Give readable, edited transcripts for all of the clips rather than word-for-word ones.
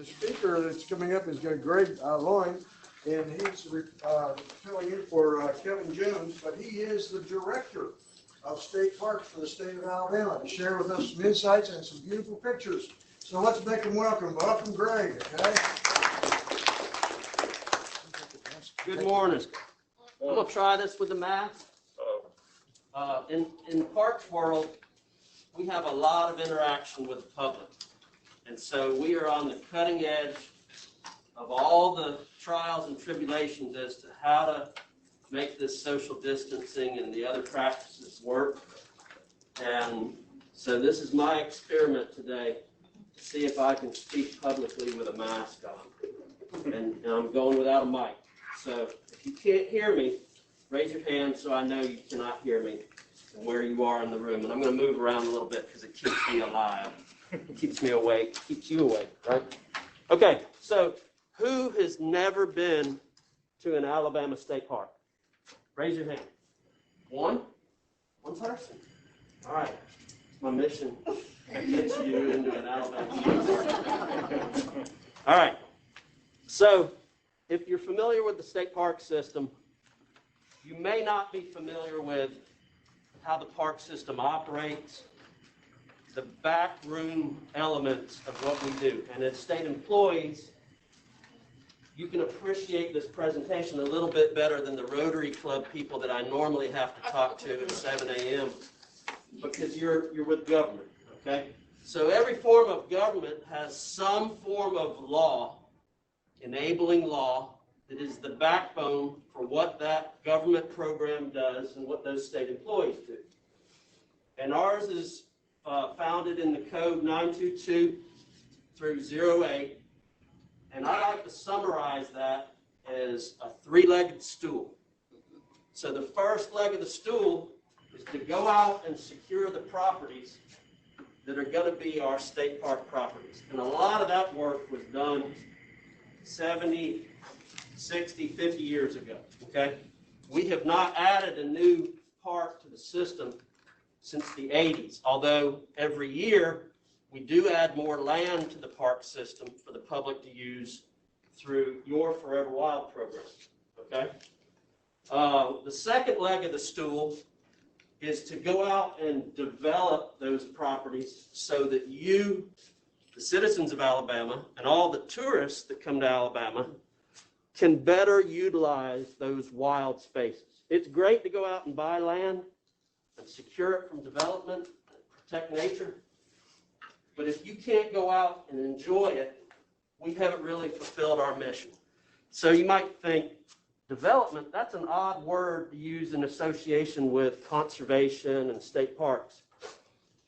speaker that's coming up is Greg Loyne, and he's filling in for Kevin Jones, but he is the director of state parks for the state of Alabama to share with us some insights and some beautiful pictures. So let's make him welcome. Welcome, Greg. Okay. Good morning. I'm going to try this with the math. In the parks world, we have a lot of interaction with the public. And so we are on the cutting edge of all the trials and tribulations as to how to make this social distancing and the other practices work. And so this is my experiment today to see if I can speak publicly with a mask on. And I'm going without a mic. So if you can't hear me, raise your hand so I know you cannot hear me and where you are in the room. And I'm going to move around a little bit because it keeps me alive. It keeps me awake, keeps you awake, right? Okay, so who has never been to an Alabama state park? Raise your hand. One person. All right, it's my mission to get you into an Alabama state park. All right, so if you're familiar with the state park system, you may not be familiar with how the park system operates, the backroom elements of what we do. And as state employees, you can appreciate this presentation a little bit better than the Rotary Club people that I normally have to talk to at 7 a.m. because you're with government, okay? So every form of government has some form of law, enabling law, that is the backbone for what that government program does and what those state employees do. And ours is founded in the code 922 through 08, and I like to summarize that as a three-legged stool. So the first leg of the stool is to go out and secure the properties that are going to be our state park properties. And a lot of that work was done 70, 60, 50 years ago, okay? We have not added a new park to the system since the 80s, although every year we do add more land to the park system for the public to use through your Forever Wild program, okay? The second leg of the stool is to go out and develop those properties so that you, the citizens of Alabama, and all the tourists that come to Alabama can better utilize those wild spaces. It's great to go out and buy land and secure it from development, protect nature. But if you can't go out and enjoy it, we haven't really fulfilled our mission. So you might think, development, that's an odd word to use in association with conservation and state parks.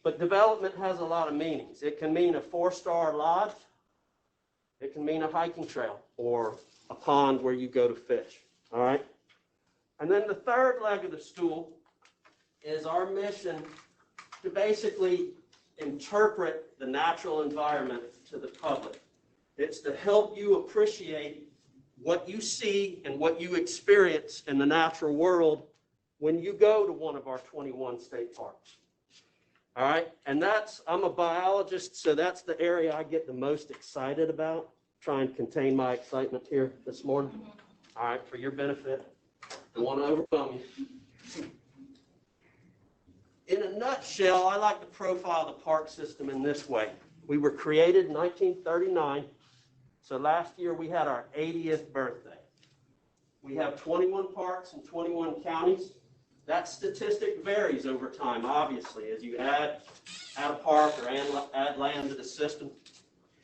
But development has a lot of meanings. It can mean a 4-star lodge. It can mean a hiking trail or a pond where you go to fish, all right? And then the third leg of the stool is our mission to basically interpret the natural environment to the public. It's to help you appreciate what you see and what you experience in the natural world when you go to one of our 21 state parks. All right, and I'm a biologist, so that's the area I get the most excited about. Try and contain my excitement here this morning. All right, for your benefit. I want to overwhelm you. In a nutshell, I like to profile the park system in this way. We were created in 1939, so last year we had our 80th birthday. We have 21 parks in 21 counties. That statistic varies over time, obviously, as you add a park or add land to the system.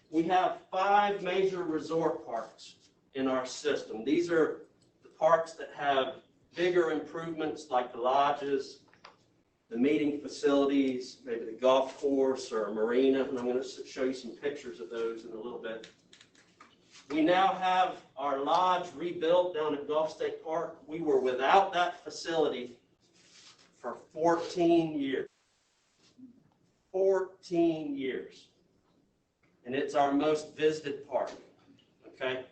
We have 5 major resort parks in our system. These are the parks that have bigger improvements like the lodges, the meeting facilities, maybe the golf course or a marina, and I'm going to show you some pictures of those in a little bit. We now have our lodge rebuilt down at Gulf State Park. We were without that facility for 14 years. 14 years. And it's our most visited park, okay?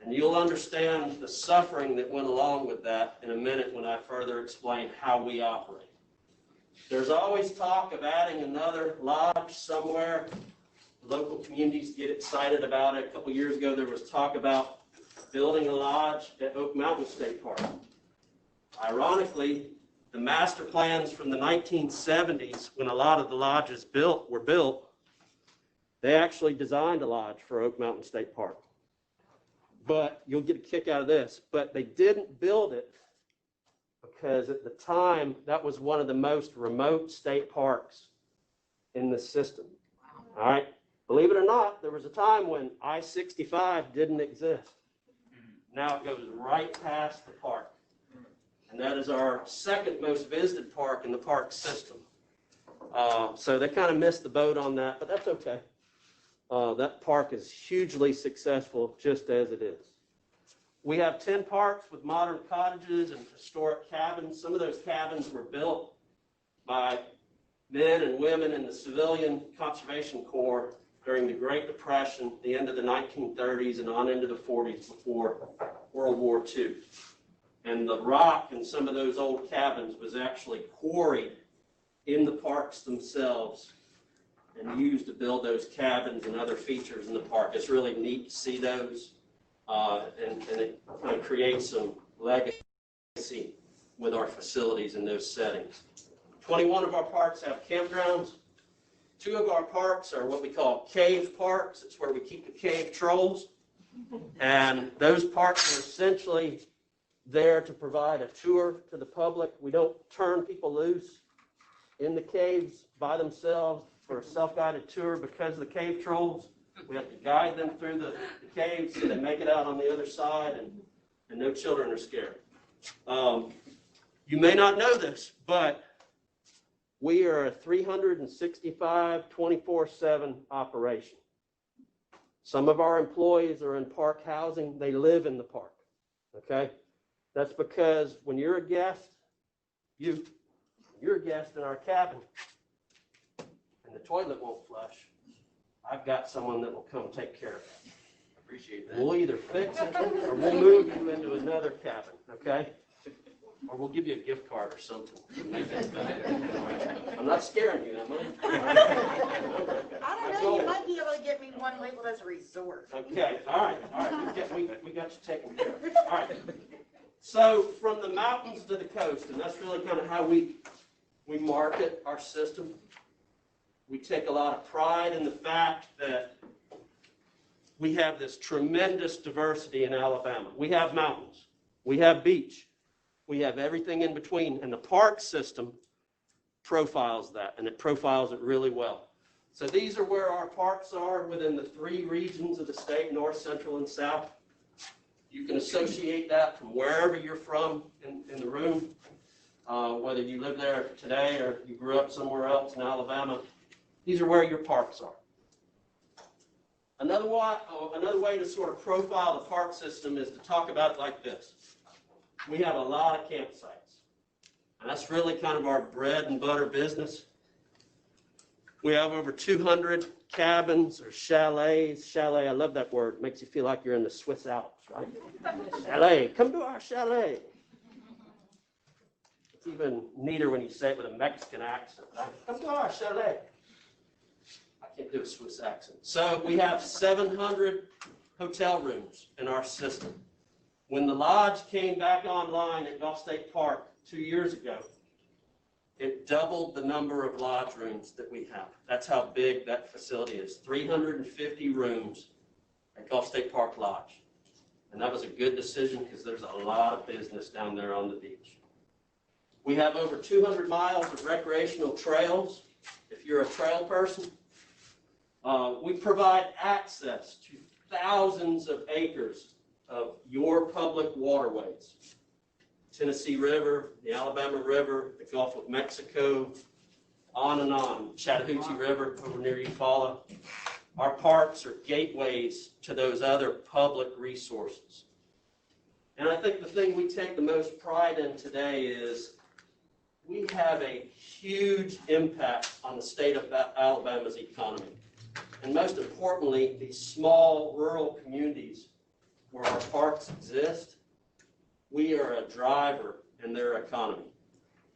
And you'll understand the suffering that went along with that in a minute when I further explain how we operate. There's always talk of adding another lodge somewhere local communities get excited about it. A couple years ago, there was talk about building a lodge at Oak Mountain State Park. Ironically, the master plans from the 1970s, when a lot of the lodges were built, they actually designed a lodge for Oak Mountain State Park. But you'll get a kick out of this, but they didn't build it because at the time, that was one of the most remote state parks in the system. All right. Believe it or not, there was a time when I-65 didn't exist. Now it goes right past the park. And that is our second most visited park in the park system. So they kind of missed the boat on that, but that's okay. That park is hugely successful just as it is. We have 10 parks with modern cottages and historic cabins. Some of those cabins were built by men and women in the Civilian Conservation Corps during the Great Depression, the end of the 1930s and on into the 40s before World War II. And the rock in some of those old cabins was actually quarried in the parks themselves and used to build those cabins and other features in the park. It's really neat to see those, and it kind of creates some legacy with our facilities in those settings. 21 of our parks have campgrounds. 2 of our parks are what we call cave parks. It's where we keep the cave trolls. And those parks are essentially there to provide a tour to the public. We don't turn people loose in the caves by themselves for a self-guided tour because of the cave trolls. We have to guide them through the caves so they make it out on the other side, and no children are scared. You may not know this, but we are a 365, 24/7 operation. Some of our employees are in park housing. They live in the park, okay? That's because when you're a guest, you're a guest in our cabin, and the toilet won't flush, I've got someone that will come take care of it. Appreciate that. We'll either fix it or we'll move you into another cabin, okay? Or we'll give you a gift card or something. I'm not scaring you, am I? I don't know, you might be able to get me one labeled as a resort. Okay, all right. We got you taken care of. All right. So from the mountains to the coast, and that's really kind of how we market our system. We take a lot of pride in the fact that we have this tremendous diversity in Alabama. We have mountains. We have beach. We have everything in between, and the park system profiles that, and it profiles it really well. So these are where our parks are within the 3 regions of the state, north, central, and south. You can associate that from wherever you're from in the room, whether you live there today or you grew up somewhere else in Alabama. These are where your parks are. Another way to sort of profile the park system is to talk about it like this. We have a lot of campsites, and that's really kind of our bread and butter business. We have over 200 cabins or chalets. Chalet, I love that word. It makes you feel like you're in the Swiss Alps, right? Chalet, come to our chalet. It's even neater when you say it with a Mexican accent. Right? Come to our chalet. I can't do a Swiss accent. So we have 700 hotel rooms in our system. When the lodge came back online at Gulf State Park 2 years ago, it doubled the number of lodge rooms that we have. That's how big that facility is. 350 rooms at Gulf State Park Lodge. And that was a good decision because there's a lot of business down there on the beach. We have over 200 miles of recreational trails. If you're a trail person, we provide access to thousands of acres of your public waterways. Tennessee River, the Alabama River, the Gulf of Mexico, on and on. Chattahoochee River over near Eufaula. Our parks are gateways to those other public resources. And I think the thing we take the most pride in today is we have a huge impact on the state of Alabama's economy. And most importantly, these small rural communities where our parks exist, we are a driver in their economy.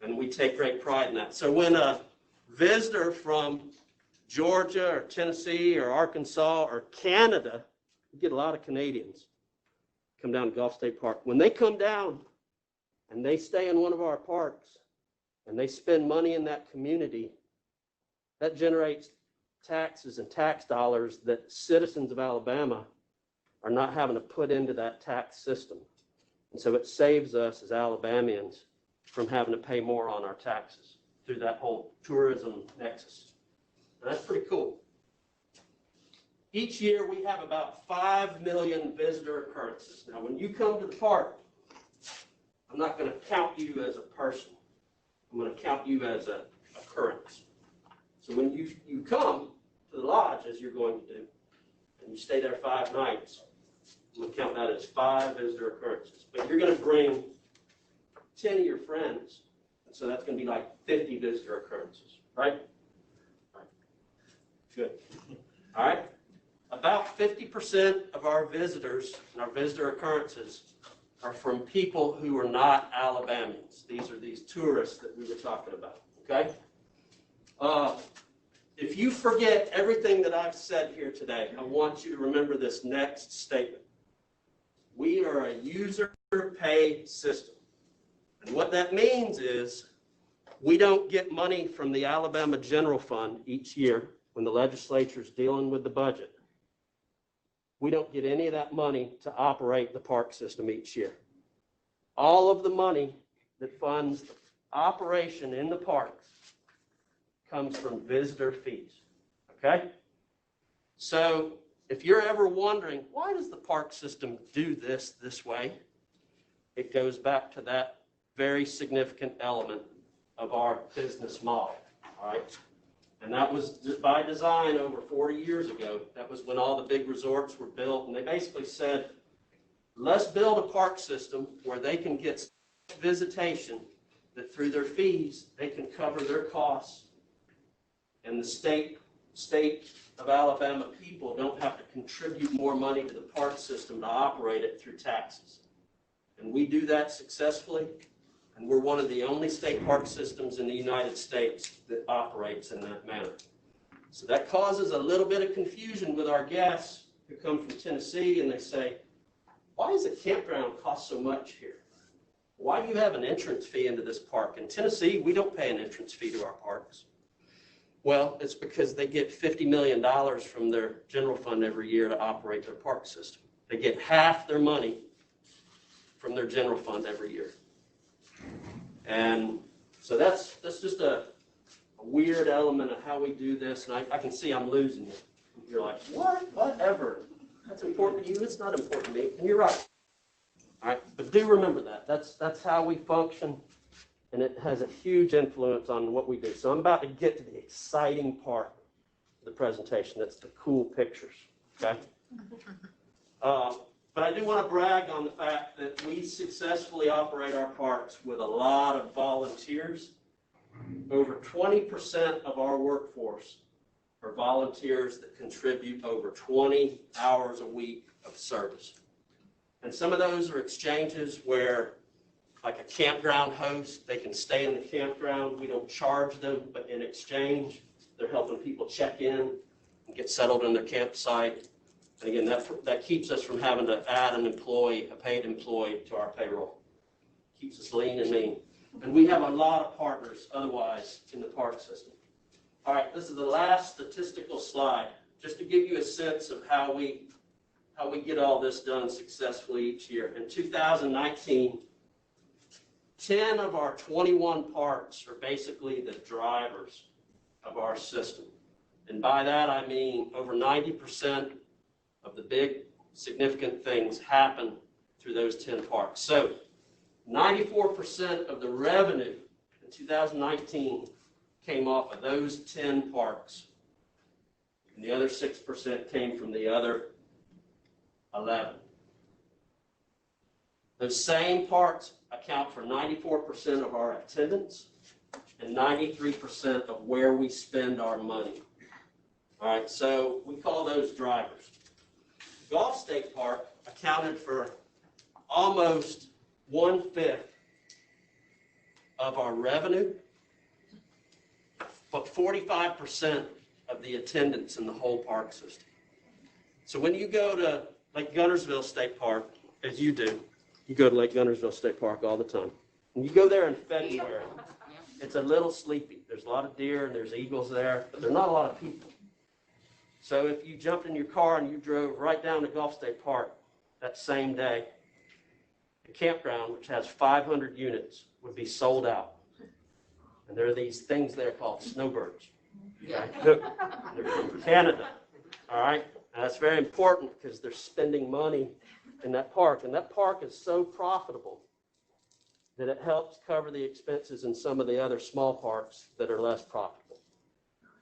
And we take great pride in that. So when a visitor from Georgia or Tennessee or Arkansas or Canada, we get a lot of Canadians come down to Gulf State Park. When they come down and they stay in one of our parks and they spend money in that community, that generates taxes and tax dollars that citizens of Alabama are not having to put into that tax system. And so it saves us as Alabamians from having to pay more on our taxes through that whole tourism nexus. And that's pretty cool. Each year we have about 5 million visitor occurrences. Now when you come to the park, I'm not going to count you as a person. I'm going to count you as an occurrence. So when you come to the lodge, as you're going to do, and you stay there 5 nights, I'm going to count that as 5 visitor occurrences. But you're going to bring 10 of your friends, and so that's going to be like 50 visitor occurrences, right? Good. All right. About 50% of our visitors and our visitor occurrences are from people who are not Alabamians. These are these tourists that we were talking about, okay? If you forget everything that I've said here today, I want you to remember this next statement. We are a user-pay system. And what that means is we don't get money from the Alabama General Fund each year when the legislature is dealing with the budget. We don't get any of that money to operate the park system each year. All of the money that funds the operation in the parks comes from visitor fees, okay? So if you're ever wondering, why does the park system do this way? It goes back to that very significant element of our business model, all right? And that was by design over 40 years ago. That was when all the big resorts were built. And they basically said, let's build a park system where they can get visitation that through their fees, they can cover their costs. And the state of Alabama people don't have to contribute more money to the park system to operate it through taxes. And we do that successfully. And we're one of the only state park systems in the United States that operates in that manner. So that causes a little bit of confusion with our guests who come from Tennessee and they say, why does a campground cost so much here? Why do you have an entrance fee into this park? In Tennessee, we don't pay an entrance fee to our parks. Well, it's because they get $50 million from their general fund every year to operate their park system. They get half their money from their general fund every year. And so that's just a weird element of how we do this. And I can see I'm losing you. You're like, what? Whatever. That's important to you. It's not important to me. And you're right. All right. But do remember that. That's how we function. And it has a huge influence on what we do. So I'm about to get to the exciting part of the presentation. That's the cool pictures. Okay? But I do want to brag on the fact that we successfully operate our parks with a lot of volunteers. Over 20% of our workforce are volunteers that contribute over 20 hours a week of service. And some of those are exchanges where, like a campground host, they can stay in the campground. We don't charge them, but in exchange, they're helping people check in and get settled in their campsite. And again, that keeps us from having to add an employee, a paid employee, to our payroll. Keeps us lean and mean. And we have a lot of partners otherwise in the park system. All right, this is the last statistical slide, just to give you a sense of how we get all this done successfully each year. In 2019, 10 of our 21 parks are basically the drivers of our system. And by that, I mean over 90% of the big significant things happen through those 10 parks. So 94% of the revenue in 2019 came off of those 10 parks. And the other 6% came from the other 11. Those same parks account for 94% of our attendance and 93% of where we spend our money. All right, so we call those drivers. Gulf State Park accounted for almost 1/5 of our revenue, but 45% of the attendance in the whole park system. So when you go to Lake Guntersville State Park, as you do, you go to Lake Guntersville State Park all the time. And you go there in February, it's a little sleepy. There's a lot of deer and there's eagles there, but there's not a lot of people. So if you jumped in your car and you drove right down to Gulf State Park that same day, the campground, which has 500 units, would be sold out. And there are these things there called snowbirds. Okay? They're from Canada. All right? And that's very important because they're spending money in that park. And that park is so profitable that it helps cover the expenses in some of the other small parks that are less profitable.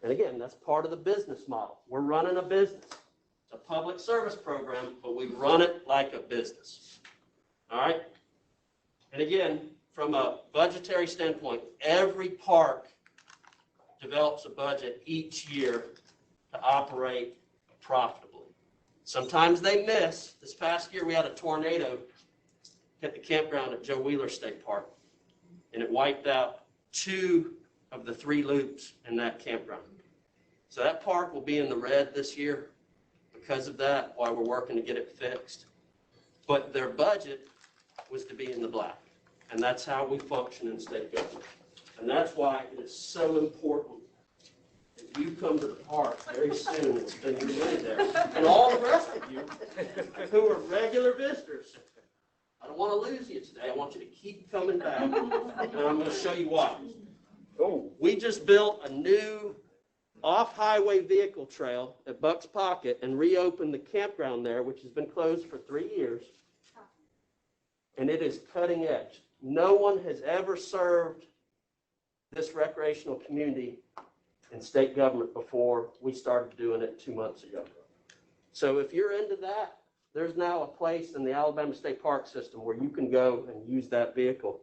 And again, that's part of the business model. We're running a business. It's a public service program, but we run it like a business. All right? And again, from a budgetary standpoint, every park develops a budget each year to operate profitably. Sometimes they miss. This past year, we had a tornado hit the campground at Joe Wheeler State Park, and it wiped out 2 of the 3 loops in that campground. So that park will be in the red this year because of that, while we're working to get it fixed. But their budget was to be in the black, and that's how we function in state government. And that's why it is so important that you come to the park very soon and spend your money there. And all the rest of you who are regular visitors, I don't want to lose you today. I want you to keep coming back, and I'm going to show you why. Oh, we just built a new off-highway vehicle trail at Buck's Pocket and reopened the campground there, which has been closed for 3 years. And it is cutting edge. No one has ever served this recreational community in state government before we started doing it 2 months ago. So if you're into that, there's now a place in the Alabama State Park system where you can go and use that vehicle.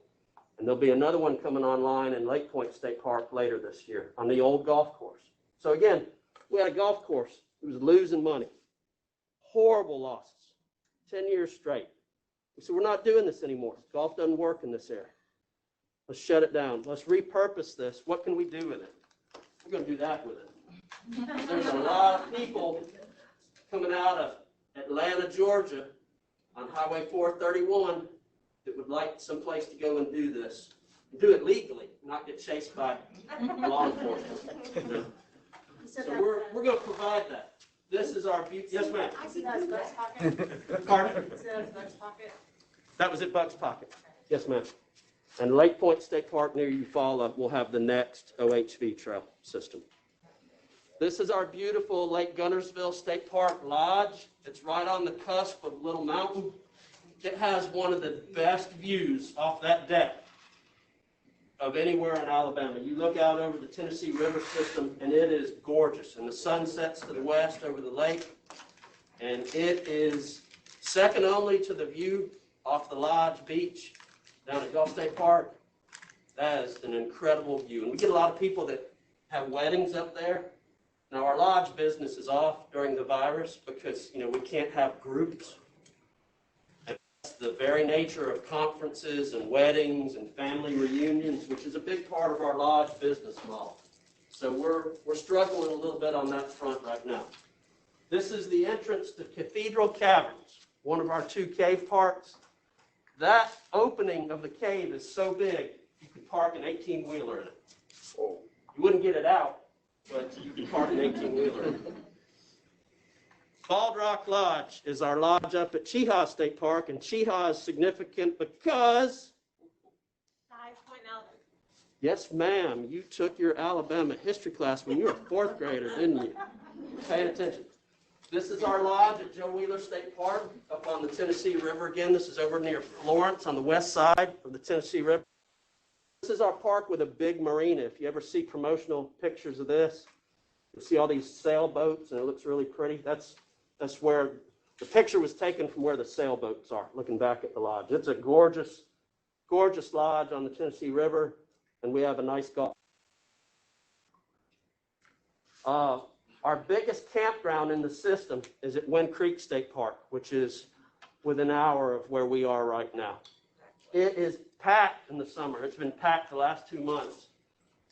And there'll be another one coming online in Lake Point State Park later this year on the old golf course. So again, we had a golf course that was losing money. Horrible losses, 10 years straight. We said, we're not doing this anymore. Golf doesn't work in this area. Let's shut it down. Let's repurpose this. What can we do with it? We're going to do that with it. There's a lot of people coming out of Atlanta, Georgia, on Highway 431 that would like some place to go and do this. Do it legally, not get chased by law enforcement. So we're going to provide that. This is our beauty. Yes, ma'am. I see that as Buck's Pocket. Pardon? I see that as Buck's Pocket. That was at Buck's Pocket. Yes, ma'am. And Lake Point State Park near Eufaula will have the next OHV trail system. This is our beautiful Lake Guntersville State Park Lodge. It's right on the cusp of Little Mountain. It has one of the best views off that deck of anywhere in Alabama. You look out over the Tennessee River system, and it is gorgeous. And the sun sets to the west over the lake, and it is second only to the view off the Lodge Beach down at Gulf State Park. That is an incredible view. And we get a lot of people that have weddings up there. Now, our lodge business is off during the virus because, we can't have groups. And that's the very nature of conferences and weddings and family reunions, which is a big part of our lodge business model. So we're struggling a little bit on that front right now. This is the entrance to Cathedral Caverns, one of our 2 cave parks. That opening of the cave is so big, you could park an 18-wheeler in it. You wouldn't get it out, but you can park an 18-wheeler in it. Bald Rock Lodge is our lodge up at Chehaw State Park, and Chehaw is significant because... Yes, ma'am, you took your Alabama history class when you were a 4th grader, didn't you? Pay attention. This is our lodge at Joe Wheeler State Park up on the Tennessee River again. This is over near Florence on the west side of the Tennessee River. This is our park with a big marina. If you ever see promotional pictures of this, you'll see all these sailboats, and it looks really pretty. That's where the picture was taken, from where the sailboats are, looking back at the lodge. It's a gorgeous, gorgeous lodge on the Tennessee River, and we have a nice golf. Our biggest campground in the system is at Wind Creek State Park, which is within an hour of where we are right now. It is packed in the summer. It's been packed the last 2 months.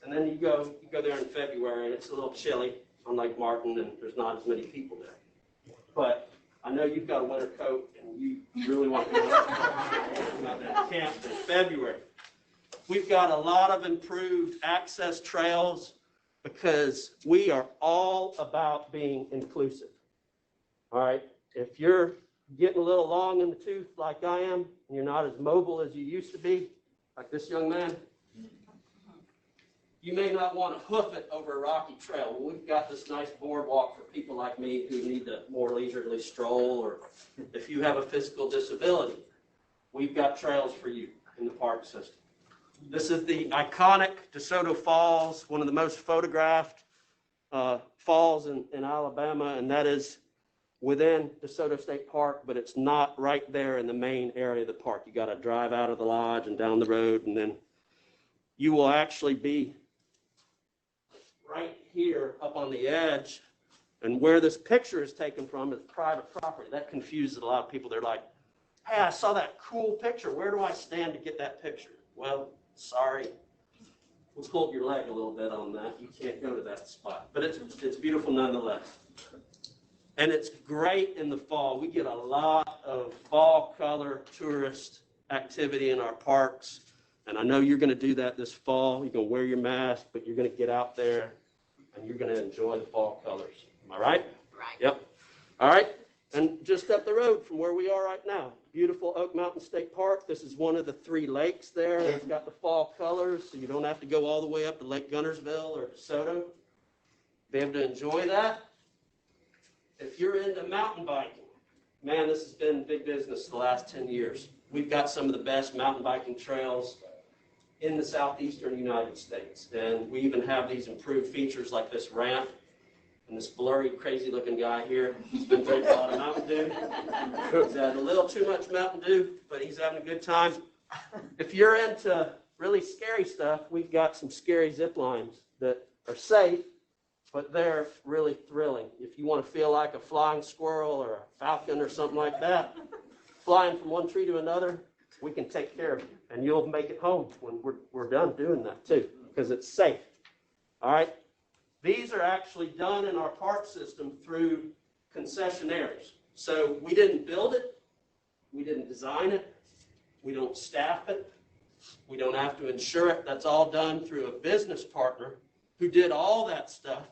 And then you go there in February, and it's a little chilly unlike Martin, and there's not as many people there. But I know you've got a winter coat, and you really want to go out that camp in February. We've got a lot of improved access trails because we are all about being inclusive. All right, if you're getting a little long in the tooth like I am, and you're not as mobile as you used to be, like this young man, you may not want to hoof it over a rocky trail. Well, we've got this nice boardwalk for people like me who need to more leisurely stroll, or if you have a physical disability, we've got trails for you in the park system. This is the iconic Desoto Falls, one of the most photographed falls in Alabama, and that is within DeSoto State Park, but it's not right there in the main area of the park. You got to drive out of the lodge and down the road, and then you will actually be right here up on the edge. And where this picture is taken from is private property. That confuses a lot of people. They're like, hey, I saw that cool picture. Where do I stand to get that picture? Well, sorry. We'll hold your leg a little bit on that. You can't go to that spot. But it's beautiful nonetheless. And it's great in the fall. We get a lot of fall color tourist activity in our parks. And I know you're going to do that this fall. You're going to wear your mask, but you're going to get out there and you're going to enjoy the fall colors. Am I right? Right. Yep. All right. And just up the road from where we are right now, beautiful Oak Mountain State Park. This is one of the 3 lakes there. It's got the fall colors, so you don't have to go all the way up to Lake Guntersville or DeSoto. Be able to enjoy that. If you're into mountain biking, man, this has been big business the last 10 years. We've got some of the best mountain biking trails in the southeastern United States. And we even have these improved features like this ramp and this blurry, crazy-looking guy here. He's been drinking a lot of Mountain Dew. He's had a little too much Mountain Dew, but he's having a good time. If you're into really scary stuff, we've got some scary Ziplines that are safe, but they're really thrilling. If you want to feel like a flying squirrel or a falcon or something like that, flying from one tree to another, we can take care of you, and you'll make it home when we're done doing that too, because it's safe. All right? These are actually done in our park system through concessionaires. So we didn't build it, we didn't design it, we don't staff it, we don't have to insure it. That's all done through a business partner who did all that stuff,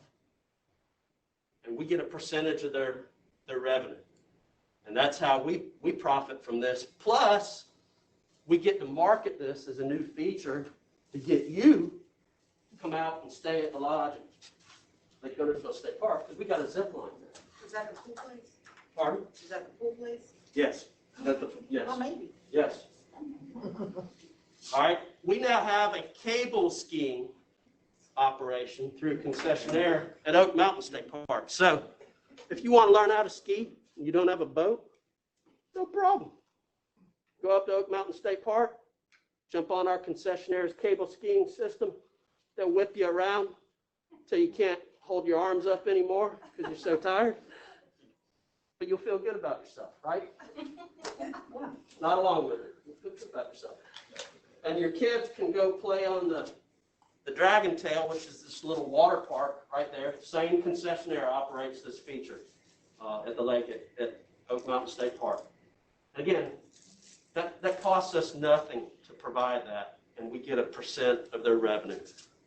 and we get a percentage of their revenue. And that's how we profit from this. Plus, we get to market this as a new feature to get you to come out and stay at the lodge at Guntersville State Park, because we got a zip line there. Is that the pool place? Pardon? Is that the pool place? Yes. Yes. Well, maybe. Yes. All right. We now have a cable skiing operation through a concessionaire at Oak Mountain State Park. So if you want to learn how to ski and you don't have a boat, no problem. Go up to Oak Mountain State Park, jump on our concessionaire's cable skiing system. They'll whip you around until you can't hold your arms up anymore because you're so tired. But you'll feel good about yourself, right? Not along with it. You'll feel good about yourself. And your kids can go play on the Dragon Tail, which is this little water park right there. Same concessionaire operates this feature at the lake at Oak Mountain State Park. Again, that costs us nothing to provide that, and we get a percent of their revenue.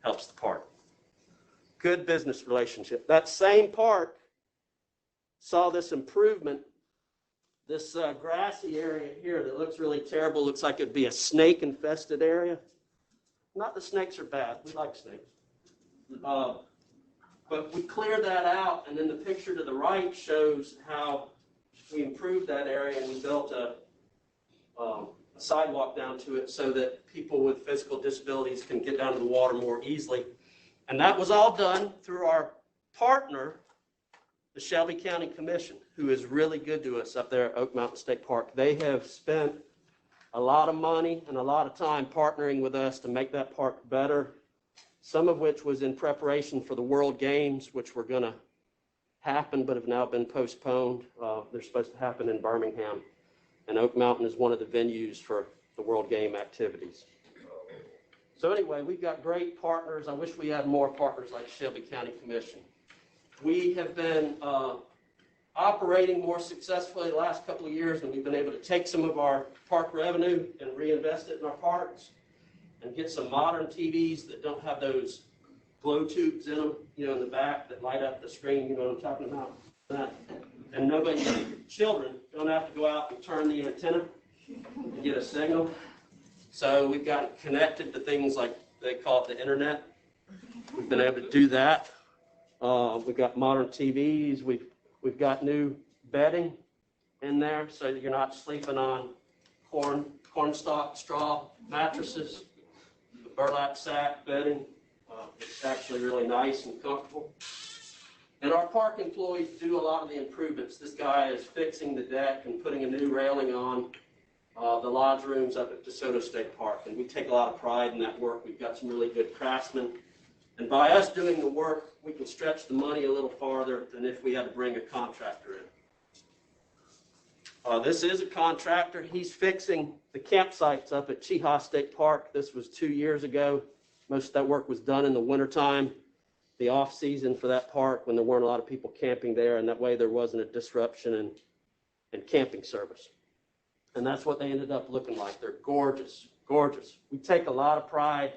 Helps the park. Good business relationship. That same park saw this improvement, this grassy area here that looks really terrible. Looks like it'd be a snake-infested area. Not that snakes are bad. We like snakes. But we cleared that out, and then the picture to the right shows how we improved that area, and we built a sidewalk down to it so that people with physical disabilities can get down to the water more easily. And that was all done through our partner, the Shelby County Commission, who is really good to us up there at Oak Mountain State Park. They have spent a lot of money and a lot of time partnering with us to make that park better, some of which was in preparation for the World Games, which were going to happen but have now been postponed. They're supposed to happen in Birmingham, and Oak Mountain is one of the venues for the World Game activities. So anyway, we've got great partners. I wish we had more partners like Shelby County Commission. We have been operating more successfully the last couple of years, and we've been able to take some of our park revenue and reinvest it in our parks and get some modern TVs that don't have those glow tubes in them, you know, in the back that light up the screen, you know what I'm talking about? And nobody, children don't have to go out and turn the antenna to get a signal. So we've got it connected to things like they call it the internet. We've been able to do that. We've got modern TVs. We've got new bedding in there so that you're not sleeping on corn stalk straw mattresses, the burlap sack bedding. It's actually really nice and comfortable. And our park employees do a lot of the improvements. This guy is fixing the deck and putting a new railing on the lodge rooms up at Desoto State Park. And we take a lot of pride in that work. We've got some really good craftsmen. And by us doing the work, we can stretch the money a little farther than if we had to bring a contractor in. This is a contractor. He's fixing the campsites up at Chehaw State Park. This was 2 years ago. Most of that work was done in the wintertime, the off season for that park when there weren't a lot of people camping there, and that way there wasn't a disruption in camping service. And that's what they ended up looking like. They're gorgeous, gorgeous. We take a lot of pride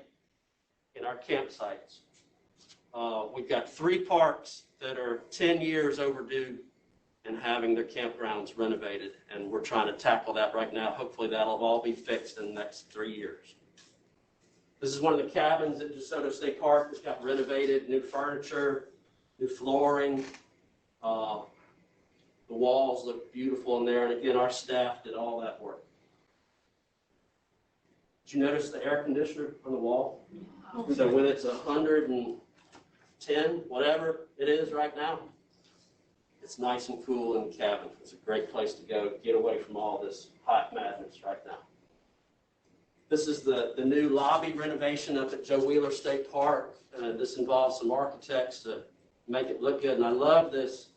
in our campsites. We've got 3 parks that are 10 years overdue in having their campgrounds renovated, and we're trying to tackle that right now. Hopefully that'll all be fixed in the next 3 years. This is one of the cabins at DeSoto State Park that got renovated, new furniture, new flooring. The walls look beautiful in there, and again, our staff did all that work. Did you notice the air conditioner on the wall? So when it's 110, whatever it is right now, it's nice and cool in the cabin. It's a great place to go to get away from all this hot madness right now. This is the new lobby renovation up at Joe Wheeler State Park. This involves some architects to make it look good. And I love this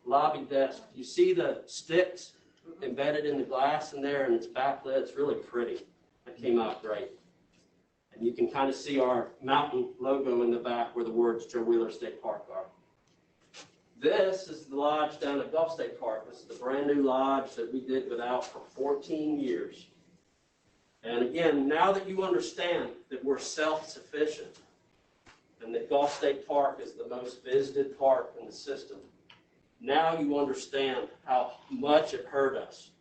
lobby desk. You see the sticks embedded in the glass in there, and it's backlit. It's really pretty. That came out great. And you can kind of see our mountain logo in the back where the words Joe Wheeler State Park are. This is the lodge down at Gulf State Park. This is the brand new lodge that we did without for 14 years. And again, now that you understand that we're self-sufficient and that Gulf State Park is the most visited park in the system, now you understand how much it hurt us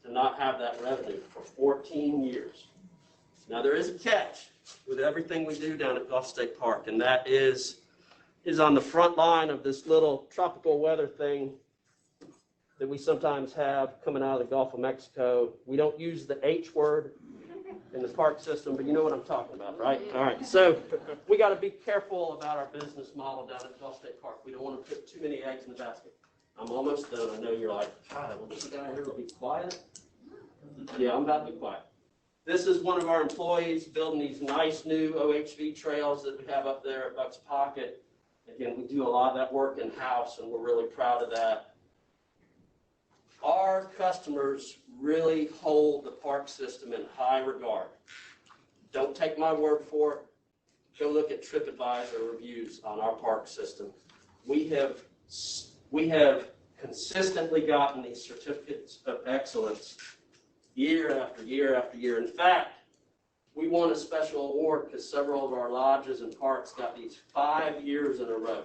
to not have that revenue for 14 years. Now there is a catch with everything we do down at Gulf State Park, and that is on the front line of this little tropical weather thing that we sometimes have coming out of the Gulf of Mexico. We don't use the H word in the park system, but you know what I'm talking about, right? All right, so we got to be careful about our business model down at Gulf State Park. We don't want to put too many eggs in the basket. I'm almost done. I know you're like, God, will this guy here be quiet? Yeah, I'm about to be quiet. This is one of our employees building these nice new OHV trails that we have up there at Buck's Pocket. Again, we do a lot of that work in-house, and we're really proud of that. Our customers really hold the park system in high regard. Don't take my word for it. Go look at TripAdvisor reviews on our park system. We have consistently gotten these certificates of excellence year after year after year. In fact, we won a special award because several of our lodges and parks got these 5 years in a row.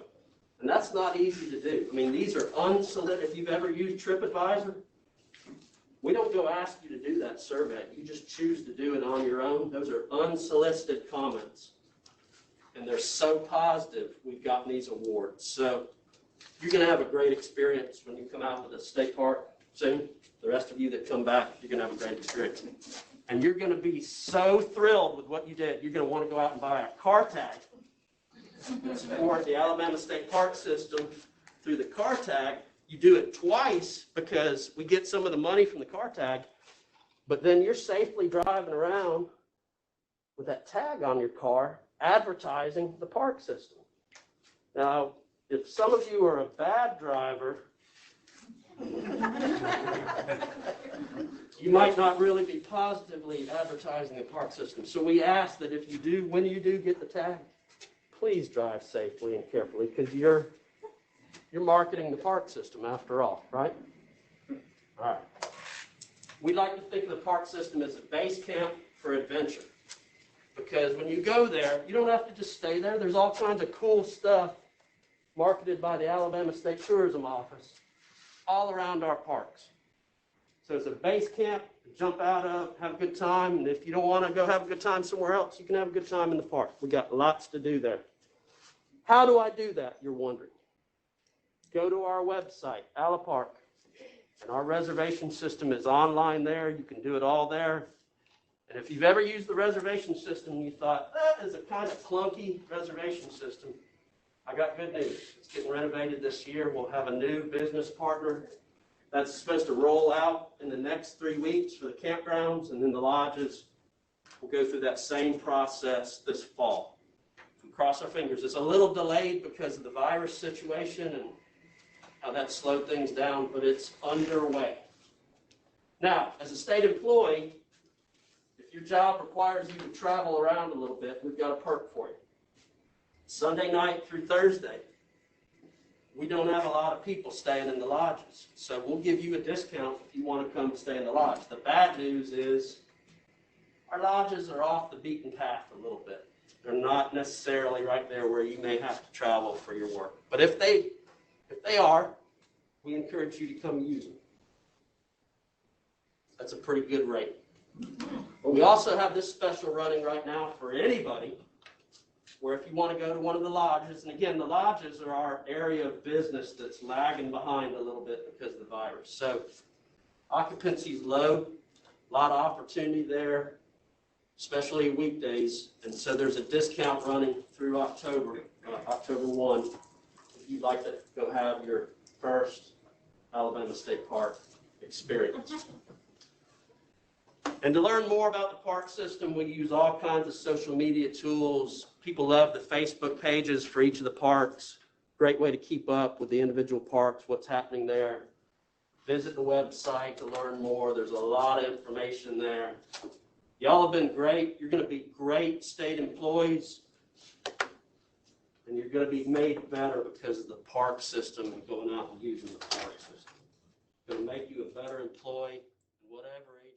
And that's not easy to do. I mean, these are unsolicited. If you've ever used TripAdvisor, we don't go ask you to do that survey. You just choose to do it on your own. Those are unsolicited comments. And they're so positive, we've gotten these awards. So you're going to have a great experience when you come out to the state park soon. The rest of you that come back, you're going to have a great experience. And you're going to be so thrilled with what you did, you're going to want to go out and buy a car tag and support the Alabama State Park System through the car tag. You do it twice because we get some of the money from the car tag, but then you're safely driving around with that tag on your car advertising the park system. Now, if some of you are a bad driver, you might not really be positively advertising the park system. So we ask that if you do, when you do get the tag, please drive safely and carefully, because you're you're marketing the park system after all, right? All right. We like to think of the park system as a base camp for adventure. Because when you go there, you don't have to just stay there. There's all kinds of cool stuff marketed by the Alabama State Tourism Office all around our parks. So it's a base camp to jump out of, have a good time. And if you don't want to go have a good time somewhere else, you can have a good time in the park. We got lots to do there. How do I do that, you're wondering? Go to our website, Alapark, and our reservation system is online there. You can do it all there. And if you've ever used the reservation system and you thought, that is a kind of clunky reservation system, I got good news. It's getting renovated this year. We'll have a new business partner that's supposed to roll out in the next 3 weeks for the campgrounds, and then the lodges will go through that same process this fall. We cross our fingers. It's a little delayed because of the virus situation and how that slowed things down, but it's underway. Now, as a state employee, if your job requires you to travel around a little bit, we've got a perk for you. Sunday night through Thursday, we don't have a lot of people staying in the lodges, so we'll give you a discount if you want to come stay in the lodge. The bad news is our lodges are off the beaten path a little bit. They're not necessarily right there where you may have to travel for your work. But if they are, we encourage you to come use them. That's a pretty good rate. But we also have this special running right now for anybody, where if you want to go to one of the lodges, and again, the lodges are our area of business that's lagging behind a little bit because of the virus. So occupancy is low, a lot of opportunity there, especially weekdays. And so there's a discount running through October 1, if you'd like to go have your first Alabama State Park experience. And to learn more about the park system, we use all kinds of social media tools. People love the Facebook pages for each of the parks. Great way to keep up with the individual parks, what's happening there. Visit the website to learn more. There's a lot of information there. Y'all have been great. You're going to be great state employees. And you're going to be made better because of the park system and going out and using the park system. It's going to make you a better employee, whatever age